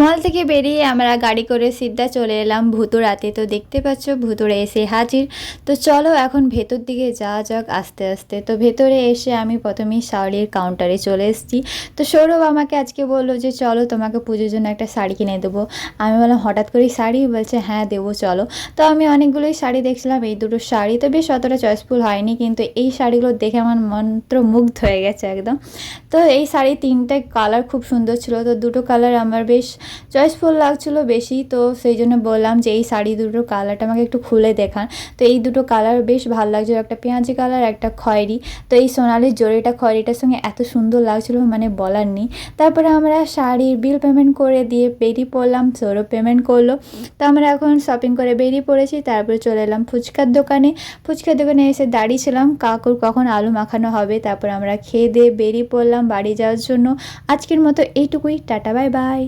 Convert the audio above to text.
মল থেকে বেরিয়ে আমরা গাড়ি করে সিধা চলে এলাম ভুতুড়াতে। তো দেখতে পাচ্ছ ভুতুড়ে এসে হাজির। তো চলো এখন ভেতর দিকে যাওয়া যাক আস্তে আস্তে। তো ভেতরে এসে আমি প্রথমেই শাড়ির কাউন্টারে চলে এসেছি। তো সৌরভ আমাকে আজকে বললো যে চলো তোমাকে পুজোর জন্য একটা শাড়ি কিনে দেবো। আমি বললাম হঠাৎ করেই শাড়ি? বলছে হ্যাঁ দেবো চলো। তো আমি অনেকগুলোই শাড়ি দেখছিলাম, এই দুটো শাড়ি তো বেশ অতটা চয়েসফুল হয়নি, কিন্তু এই শাড়িগুলো দেখে আমার মন্ত্রমুগ্ধ হয়ে গেছে একদম। তো এই শাড়ি তিনটে কালার খুব সুন্দর ছিল, তো দুটো কালার আমার বেশ চয়েসফুল লাগছিলো বেশি, তো সেই জন্য বললাম যে এই শাড়ি দুটোর কালারটা আমাকে একটু খুলে দেখান। তো এই দুটো কালার বেশ ভালো লাগছিলো, একটা পেঁয়াজি কালার একটা খয়েরি। তো এই সোনালির জড়িটা খয়েরিটার সঙ্গে এত সুন্দর লাগছিলো মানে বলার নেই। তারপরে আমরা শাড়ির বিল পেমেন্ট করে দিয়ে বেরিয়ে পড়লাম, সৌরভ পেমেন্ট করলো। তো আমরা এখন শপিং করে বেরিয়ে পড়েছি। তারপরে চলে এলাম ফুচকার দোকানে। ফুচকার দোকানে এসে দাঁড়িয়েছিলাম কাকুর কখন আলু মাখানো হবে। তারপর আমরা খেয়ে দিয়ে বেরিয়ে পড়লাম বাড়ি যাওয়ার জন্য। আজকের মতো এইটুকুই, টাটা বাই বাই।